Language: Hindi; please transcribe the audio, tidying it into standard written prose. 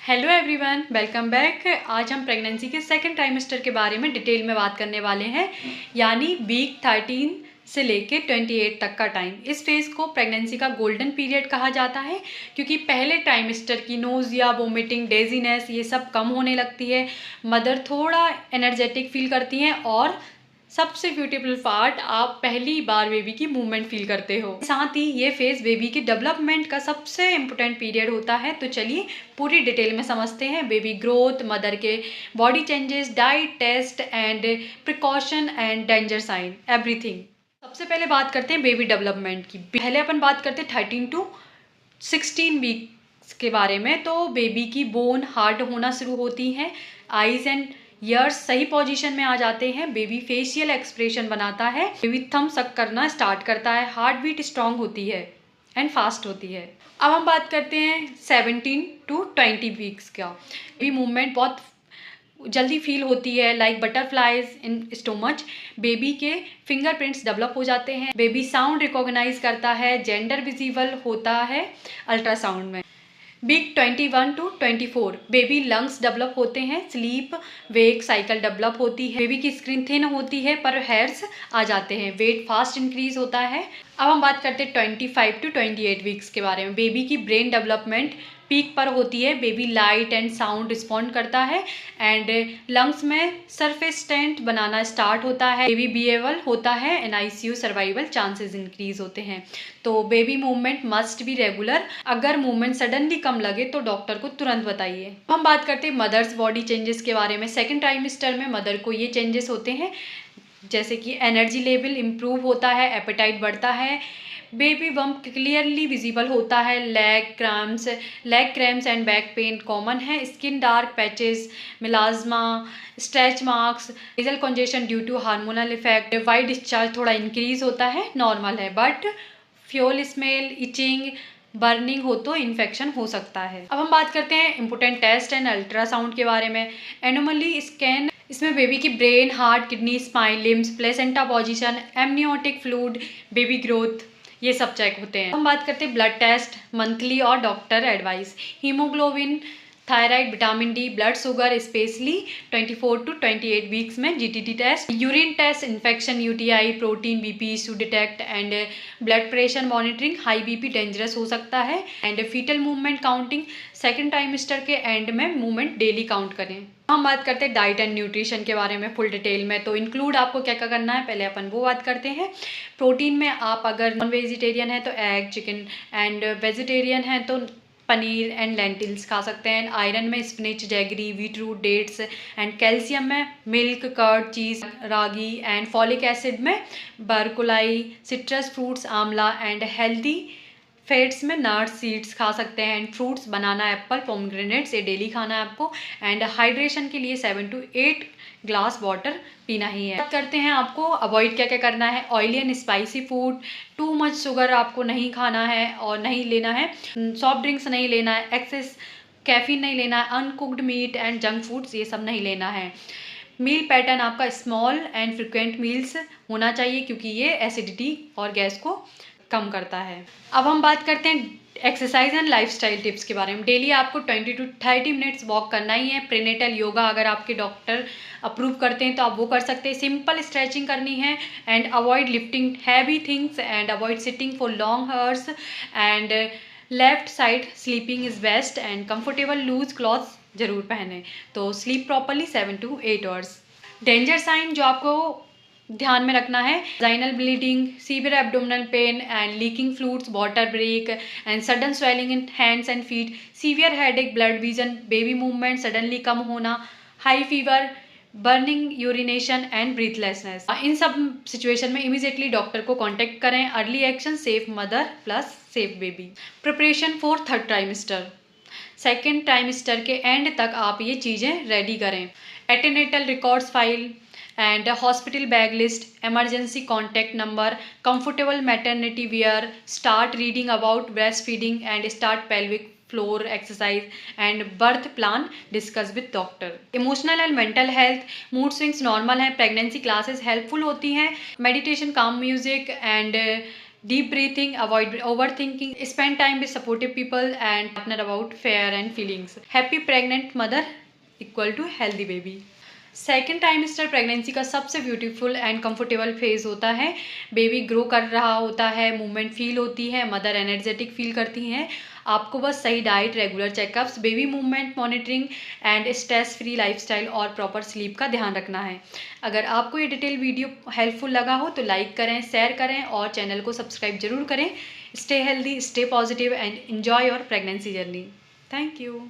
Hello everyone, welcome back. आज हम प्रेगनेंसी के सेकंड ट्राइमेस्टर के बारे में डिटेल में बात करने वाले हैं, यानी वीक 13 से लेके 28 तक का टाइम। इस फेज़ को प्रेगनेंसी का गोल्डन पीरियड कहा जाता है, क्योंकि पहले ट्राइमेस्टर की नोज़िया, वोमिटिंग, डेजीनेस ये सब कम होने लगती है। मदर थोड़ा एनर्जेटिक फील करती हैं और सबसे ब्यूटीफुल पार्ट, आप पहली बार बेबी की मूवमेंट फील करते हो। साथ ही ये फेज़ बेबी की डेवलपमेंट का सबसे इम्पोर्टेंट पीरियड होता है। तो चलिए पूरी डिटेल में समझते हैं बेबी ग्रोथ, मदर के body changes, diet, test and precaution and danger sign, everything. सबसे पहले बात करते हैं बेबी डेवलपमेंट की। पहले अपन बात करते हैं 13 टू 16 वीक्स के बारे में। तो बेबी की बोन हार्ड होना शुरू होती है, आईज एंड ईयर्स सही पोजीशन में आ जाते हैं, बेबी फेशियल एक्सप्रेशन बनाता है, बेबी थंब सक करना स्टार्ट करता है, हार्ट बीट स्ट्रांग होती है एंड फास्ट होती है। अब हम बात करते हैं 17 टू 20 वीक्स का। बेबी मूवमेंट बहुत जल्दी फील होती है, like butterflies in stomach. Baby के फिंगरप्रिंट्स डेवलप हो जाते हैं, बेबी साउंड रिकॉग्नाइज करता है, जेंडर विजिबल होता है अल्ट्रासाउंड में। Week 21 to 24 baby lungs develop होते हैं, स्लीप वेक साइकिल डेवलप होती है, बेबी की स्किन थिन होती है पर हेयर्स आ जाते हैं, वेट फास्ट इंक्रीज होता है। अब हम बात करते हैं 25 टू 28 वीक्स के बारे में। बेबी की ब्रेन डेवलपमेंट पीक पर होती है, baby light and sound respond करता है एंड लंग्स में सरफेस स्टेंट बनाना स्टार्ट होता है, बेबी बिहेवल होता है and ICU survival chances increase होते हैं। तो baby movement must be regular. अगर मूवमेंट सडनली कम लगे तो डॉक्टर को तुरंत बताइए। हम बात करते हैं मदर्स बॉडी चेंजेस के बारे में। सेकेंड ट्राइमेस्टर में मदर को ये चेंजेस होते हैं, जैसे कि एनर्जी लेवल इम्प्रूव होता है, एपेटाइट बढ़ता है, बेबी बम्प क्लियरली विजिबल होता है, leg cramps and back pain common है, skin dark patches, melasma, stretch marks, nasal congestion due to hormonal effect, white discharge थोड़ा इंक्रीज होता है, नॉर्मल है, but foul smell, itching, burning हो तो इन्फेक्शन हो सकता है। अब हम बात करते हैं इंपोर्टेंट टेस्ट एंड अल्ट्रासाउंड के बारे में। एनोमली स्कैन, इसमें बेबी की brain, heart, kidney, spine, limbs, placenta position, amniotic fluid, baby growth, ये सब चेक होते हैं। हम बात करते हैं ब्लड टेस्ट मंथली और doctor advice. Haemoglobin, thyroid, vitamin D, blood sugar, specially 24 to 28 weeks में GTT test, urine test, infection, UTI, protein, BP to detect and blood pressure monitoring, high BP dangerous हो सकता है and foetal movement counting. Second trimester के एंड में मूवमेंट डेली काउंट करें। हम बात करते हैं डाइट एंड न्यूट्रिशन के बारे में फुल डिटेल में। तो इंक्लूड आपको क्या क्या करना है, पहले अपन वो बात करते हैं। प्रोटीन में आप अगर नॉन वेजिटेरियन है तो एग, चिकन एंड वेजिटेरियन है तो पनीर एंड लेंटिल्स खा सकते हैं। आयरन में spinach, jaggery, beet root, dates and calcium में milk, curd, cheese, ragi and folic acid में broccoli, citrus fruits, amla and healthy fats में नट्स, सीड्स खा सकते हैं and fruits, banana, apple, pomegranates, ये डेली खाना है आपको। एंड हाइड्रेशन के लिए 7 टू 8 ग्लास वाटर पीना ही है। बात करते हैं आपको अवॉइड क्या क्या करना है। Oily and spicy food, too much sugar आपको नहीं खाना है और नहीं लेना है, सॉफ्ट ड्रिंक्स नहीं लेना है, एक्सेस कैफीन नहीं लेना है, uncooked meat and junk foods ये सब नहीं लेना है। मील पैटर्न आपका स्मॉल एंड फ्रिक्वेंट मील्स होना चाहिए, क्योंकि ये एसिडिटी और गैस को कम करता है। अब हम बात करते हैं एक्सरसाइज एंड लाइफस्टाइल टिप्स के बारे में। डेली आपको 20 टू 30 मिनट्स वॉक करना ही है। प्रीनेटल योगा अगर आपके डॉक्टर अप्रूव करते हैं तो आप वो कर सकते हैं। सिंपल स्ट्रेचिंग करनी है and avoid lifting heavy things and avoid sitting for long hours and left side sleeping is best and comfortable loose clothes जरूर पहने। तो sleep properly 7 to 8 hours. Danger sign जो आपको ध्यान में रखना है, vaginal bleeding, severe abdominal pain and leaking fluids, water break and sudden swelling in hands and feet, severe headache, blurred vision, baby movement suddenly कम होना, high fever, burning urination and breathlessness. इन सब सिचुएशन में इमीडिएटली डॉक्टर को कांटेक्ट करें। Early action safe mother plus safe baby. Preparation for third trimester, second trimester के एंड तक आप ये चीज़ें रेडी करें। Antenatal records file and hospital bag list, emergency contact number, comfortable maternity wear, start reading about breastfeeding and start pelvic floor exercise and birth plan discuss with doctor. Emotional and mental health, mood swings normal है, pregnancy classes helpful होती हैं, meditation, calm music and deep breathing, avoid overthinking, spend time with supportive people and partner about fear and feelings. Happy pregnant mother equal to healthy baby. Second trimester pregnancy का सबसे ब्यूटीफुल एंड कंफर्टेबल फेज होता है। बेबी ग्रो कर रहा होता है, मूवमेंट फील होती है, मदर एनर्जेटिक फील करती हैं। आपको बस सही diet, regular checkups, baby movement monitoring and stress free lifestyle और प्रॉपर स्लीप का ध्यान रखना है। अगर आपको ये डिटेल वीडियो हेल्पफुल लगा हो तो लाइक करें, शेयर करें और चैनल को सब्सक्राइब जरूर करें। Stay healthy, stay positive and enjoy your pregnancy journey. Thank you.